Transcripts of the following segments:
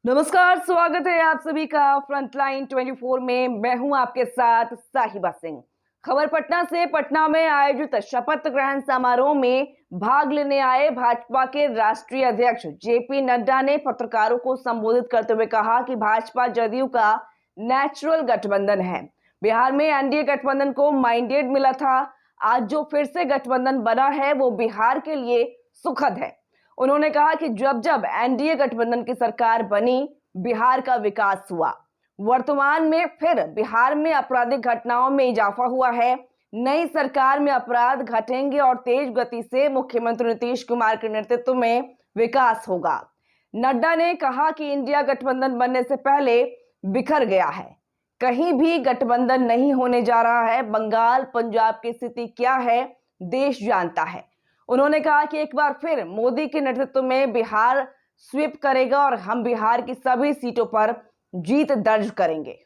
नमस्कार, स्वागत है आप सभी का फ्रंटलाइन 24 में। मैं हूं आपके साथ साहिबा सिंह। खबर पटना से। पटना में आयोजित शपथ ग्रहण समारोह में भाग लेने आए भाजपा के राष्ट्रीय अध्यक्ष जेपी नड्डा ने पत्रकारों को संबोधित करते हुए कहा कि भाजपा जदयू का नेचुरल गठबंधन है। बिहार में एनडीए गठबंधन को माइंडेड मिला था। आज जो फिर से गठबंधन बना है वो बिहार के लिए सुखद है। उन्होंने कहा कि जब जब एनडीए गठबंधन की सरकार बनी, बिहार का विकास हुआ। वर्तमान में फिर बिहार में आपराधिक घटनाओं में इजाफा हुआ है। नई सरकार में अपराध घटेंगे और तेज गति से मुख्यमंत्री नीतीश कुमार के नेतृत्व में विकास होगा। नड्डा ने कहा कि इंडिया गठबंधन बनने से पहले बिखर गया है, कहीं भी गठबंधन नहीं होने जा रहा है। बंगाल, पंजाब की स्थिति क्या है, देश जानता है। उन्होंने कहा कि एक बार फिर मोदी के नेतृत्व में बिहार स्वीप करेगा और हम बिहार की सभी सीटों पर जीत दर्ज करेंगे।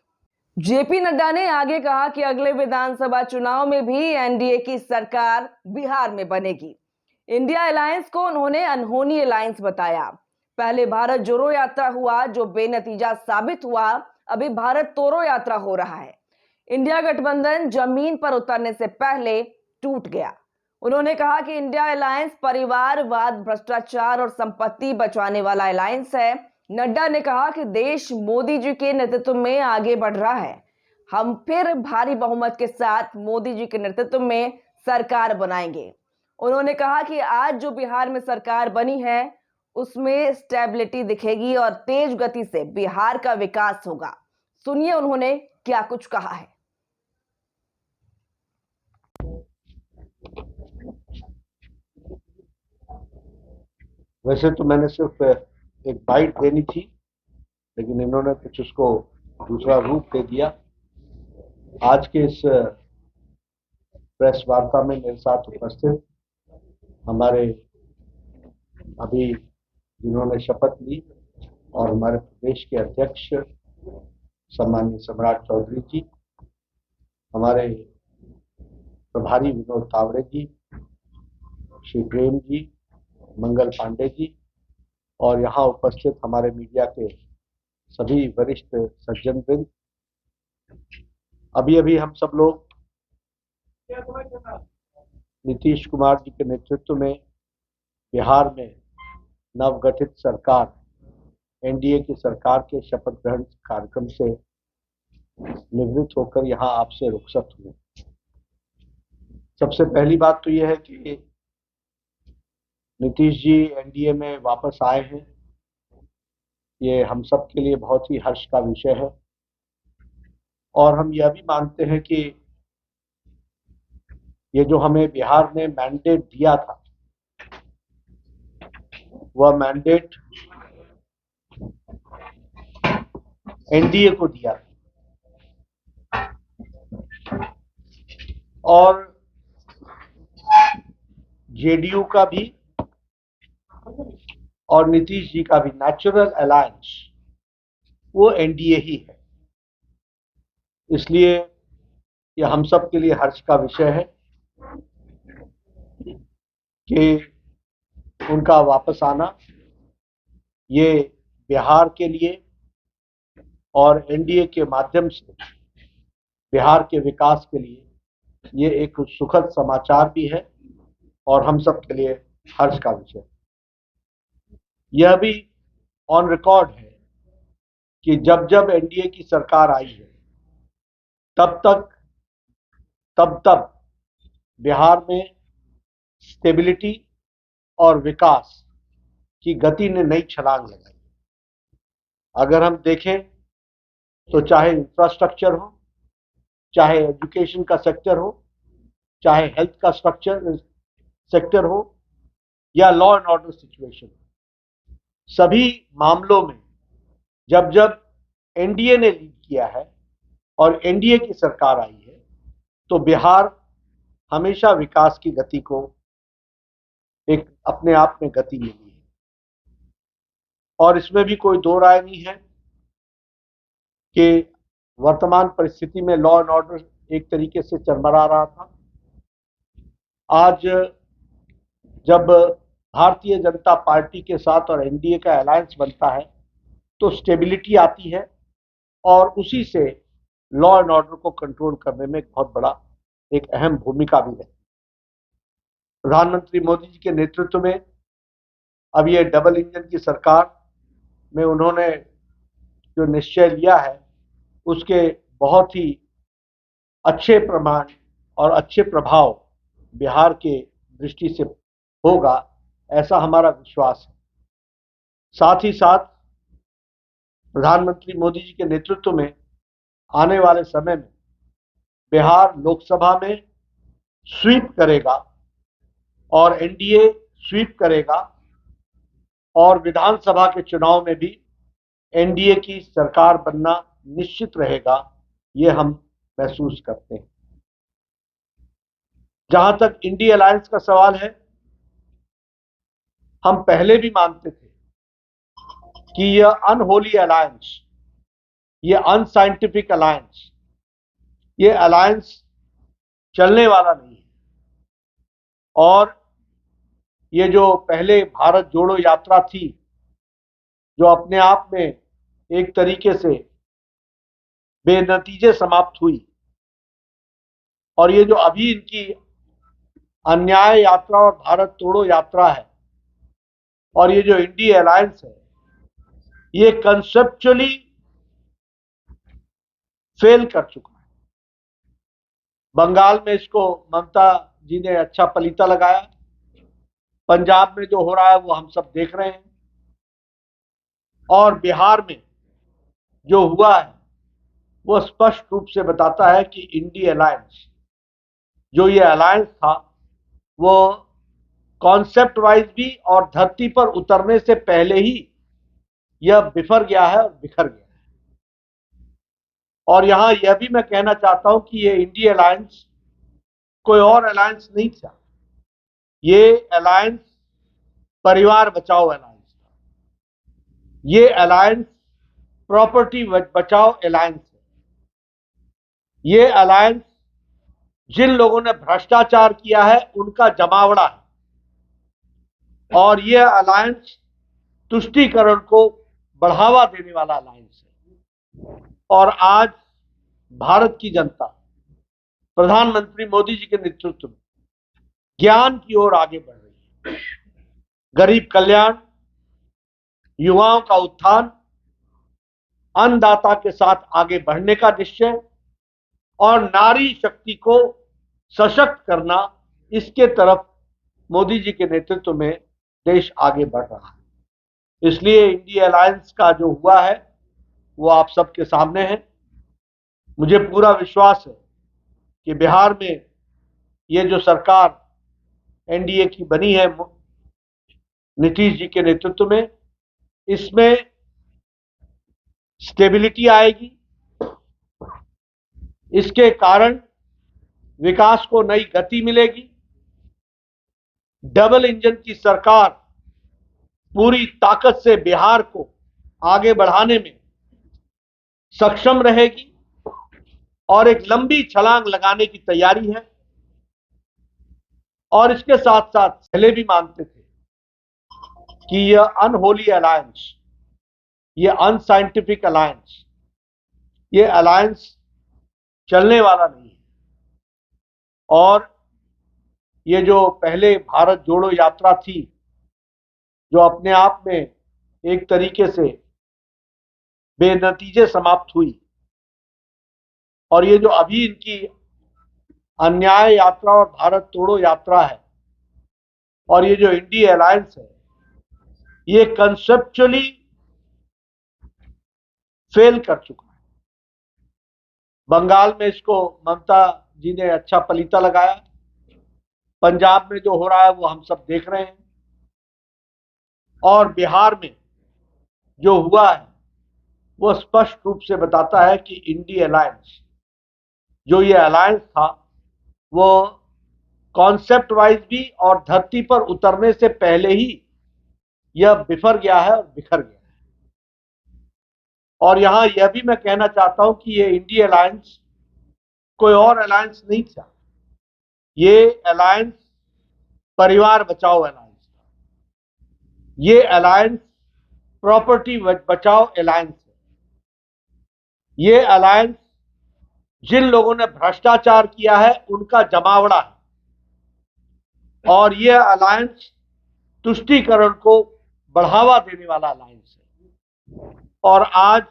जेपी नड्डा ने आगे कहा कि अगले विधानसभा चुनाव में भी एनडीए की सरकार बिहार में बनेगी। इंडिया अलायंस को उन्होंने अनहोनी अलायंस बताया। पहले भारत जोड़ो यात्रा हुआ जो बेनतीजा साबित हुआ, अभी भारत तोड़ो यात्रा हो रहा है। इंडिया गठबंधन जमीन पर उतरने से पहले टूट गया। उन्होंने कहा कि इंडिया अलायंस परिवारवाद, भ्रष्टाचार और संपत्ति बचाने वाला अलायंस है। नड्डा ने कहा कि देश मोदी जी के नेतृत्व में आगे बढ़ रहा है। हम फिर भारी बहुमत के साथ मोदी जी के नेतृत्व में सरकार बनाएंगे। उन्होंने कहा कि आज जो बिहार में सरकार बनी है उसमें स्टेबिलिटी दिखेगी और तेज गति से बिहार का विकास होगा। सुनिए उन्होंने क्या कुछ कहा है। वैसे तो मैंने सिर्फ एक बाइट देनी थी, लेकिन इन्होंने कुछ उसको दूसरा रूप दे दिया। आज के इस प्रेस वार्ता में मेरे साथ उपस्थित हमारे अभी जिन्होंने शपथ ली और हमारे प्रदेश के अध्यक्ष सम्माननीय सम्राट चौधरी जी, हमारे प्रभारी विनोद तावड़े जी, श्री प्रेम जी, मंगल पांडे जी और यहाँ उपस्थित हमारे मीडिया के सभी वरिष्ठ सज्जनवृंद। अभी अभी हम सब लोग नीतीश कुमार जी के नेतृत्व में बिहार में नवगठित सरकार एनडीए की सरकार के शपथ ग्रहण कार्यक्रम से निवृत्त होकर यहाँ आपसे रुखसत हुए। सबसे पहली बात तो यह है कि नीतीश जी एनडीए में वापस आए हैं, ये हम सब के लिए बहुत ही हर्ष का विषय है। और हम यह भी मानते हैं कि ये जो हमें बिहार ने मैंडेट दिया था, वह मैंडेट एनडीए को दिया था और जेडीयू का भी और नीतीश जी का भी नेचुरल अलायंस वो एनडीए ही है। इसलिए यह हम सब के लिए हर्ष का विषय है कि उनका वापस आना ये बिहार के लिए और एनडीए के माध्यम से बिहार के विकास के लिए ये एक सुखद समाचार भी है और हम सब के लिए हर्ष का विषय। यह भी ऑन रिकॉर्ड है कि जब जब एनडीए की सरकार आई है तब बिहार में स्टेबिलिटी और विकास की गति ने नई छलांग लगाई। अगर हम देखें तो चाहे इंफ्रास्ट्रक्चर हो, चाहे एजुकेशन का सेक्टर हो, चाहे हेल्थ का सेक्टर हो या लॉ एंड ऑर्डर सिचुएशन, सभी मामलों में जब जब एनडीए ने लीड किया है और एनडीए की सरकार आई है तो बिहार हमेशा विकास की गति को एक अपने आप में गति मिली है और इसमें भी कोई दो राय नहीं है कि वर्तमान परिस्थिति में लॉ एंड ऑर्डर एक तरीके से चरमरा रहा था। आज जब भारतीय जनता पार्टी के साथ और एनडीए का अलायंस बनता है तो स्टेबिलिटी आती है और उसी से लॉ एंड ऑर्डर को कंट्रोल करने में एक बहुत बड़ा एक अहम भूमिका भी है। प्रधानमंत्री मोदी जी के नेतृत्व में अब ये डबल इंजन की सरकार में उन्होंने जो निश्चय लिया है उसके बहुत ही अच्छे प्रमाण और अच्छे प्रभाव बिहार के दृष्टि से होगा, ऐसा हमारा विश्वास है। साथ ही साथ प्रधानमंत्री मोदी जी के नेतृत्व में आने वाले समय में बिहार लोकसभा में स्वीप करेगा और एनडीए स्वीप करेगा और विधानसभा के चुनाव में भी एनडीए की सरकार बनना निश्चित रहेगा, ये हम महसूस करते हैं। जहां तक इंडिया अलायंस का सवाल है, हम पहले भी मानते थे कि यह अनहोली अलायंस, ये अनसाइंटिफिक अलायंस, ये अलायंस चलने वाला नहीं है। और ये जो पहले भारत जोड़ो यात्रा थी, जो अपने आप में एक तरीके से बेनतीजे समाप्त हुई, और ये जो अभी इनकी अन्याय यात्रा और भारत तोड़ो यात्रा है, और ये जो इंडिया अलायंस है, ये कंसेप्चुअली फेल कर चुका है। बंगाल में इसको ममता जी ने अच्छा पलीता लगाया, पंजाब में जो हो रहा है वो हम सब देख रहे हैं, और बिहार में जो हुआ है वो स्पष्ट रूप से बताता है कि इंडिया अलायंस, जो ये अलायंस था, वो कॉन्सेप्ट वाइज भी और धरती पर उतरने से पहले ही यह बिफर गया है और बिखर गया है। और यहां यह भी मैं कहना चाहता हूं कि ये इंडिया अलायंस कोई और अलायंस नहीं था, ये अलायंस परिवार बचाओ अलायंस था, ये अलायंस प्रॉपर्टी बचाओ अलायंस है, ये अलायंस जिन लोगों ने भ्रष्टाचार किया है उनका जमावड़ा है, और यह अलायंस तुष्टीकरण को बढ़ावा देने वाला अलायंस है। और आज भारत की जनता प्रधानमंत्री मोदी जी के नेतृत्व में ज्ञान की ओर आगे बढ़ रही है। गरीब कल्याण, युवाओं का उत्थान, अन्नदाता के साथ आगे बढ़ने का निश्चय और नारी शक्ति को सशक्त करना, इसके तरफ मोदी जी के नेतृत्व में देश आगे बढ़ रहा है। इसलिए इंडिया अलायंस का जो हुआ है वो आप सबके सामने है। मुझे पूरा विश्वास है कि बिहार में ये जो सरकार एनडीए की बनी है नीतीश जी के नेतृत्व में, इसमें स्टेबिलिटी आएगी, इसके कारण विकास को नई गति मिलेगी। डबल इंजन की सरकार पूरी ताकत से बिहार को आगे बढ़ाने में सक्षम रहेगी और एक लंबी छलांग लगाने की तैयारी है। और इसके साथ साथ पहले भी मानते थे कि यह अनहोली अलायंस, ये अनसाइंटिफिक अलायंस, ये अलायंस चलने वाला नहीं है। और ये जो पहले भारत जोड़ो यात्रा थी, जो अपने आप में एक तरीके से बेनतीजे समाप्त हुई, और ये जो अभी इनकी अन्याय यात्रा और भारत तोड़ो यात्रा है, और ये जो इंडिया अलायंस है, ये कंसेप्चुअली फेल कर चुका है। बंगाल में इसको ममता जी ने अच्छा पलीता लगाया, पंजाब में जो हो रहा है वो हम सब देख रहे हैं, और बिहार में जो हुआ है वो स्पष्ट रूप से बताता है कि इंडिया अलायंस, जो ये अलायंस था, वो कॉन्सेप्ट वाइज भी और धरती पर उतरने से पहले ही यह बिफर गया है और बिखर गया है। और यहां यह भी मैं कहना चाहता हूं कि ये इंडिया अलायंस कोई और अलायंस नहीं था, ये अलायंस परिवार बचाओ अलायंस था, ये अलायंस प्रॉपर्टी बचाओ अलायंस है। ये अलायंस जिन लोगों ने भ्रष्टाचार किया है उनका जमावड़ा है और ये अलायंस तुष्टीकरण को बढ़ावा देने वाला अलायंस है। और आज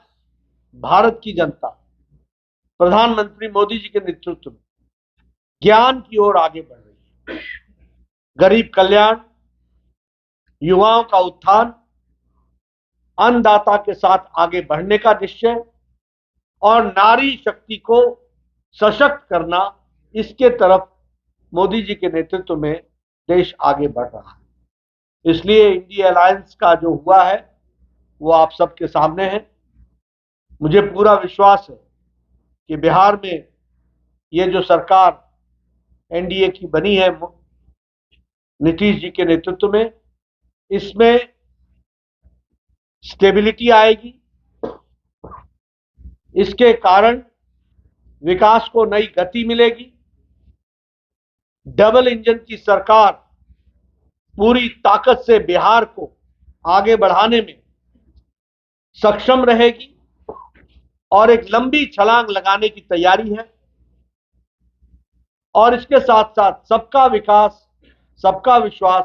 भारत की जनता प्रधानमंत्री मोदी जी के नेतृत्व में ज्ञान की ओर आगे बढ़ रही है। गरीब कल्याण, युवाओं का उत्थान, अन्नदाता के साथ आगे बढ़ने का निश्चय और नारी शक्ति को सशक्त करना, इसके तरफ मोदी जी के नेतृत्व में देश आगे बढ़ रहा है। इसलिए इंडिया अलायंस का जो हुआ है वो आप सबके सामने है। मुझे पूरा विश्वास है कि बिहार में ये जो सरकार एनडीए की बनी है नीतीश जी के नेतृत्व में, इसमें स्टेबिलिटी आएगी। इसके कारण विकास को नई गति मिलेगी। डबल इंजन की सरकार पूरी ताकत से बिहार को आगे बढ़ाने में सक्षम रहेगी और एक लंबी छलांग लगाने की तैयारी है। और इसके साथ साथ सबका विकास, सबका विश्वास,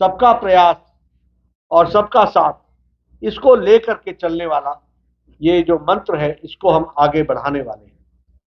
सबका प्रयास और सबका साथ, इसको लेकर के चलने वाला ये जो मंत्र है, इसको हम आगे बढ़ाने वाले हैं।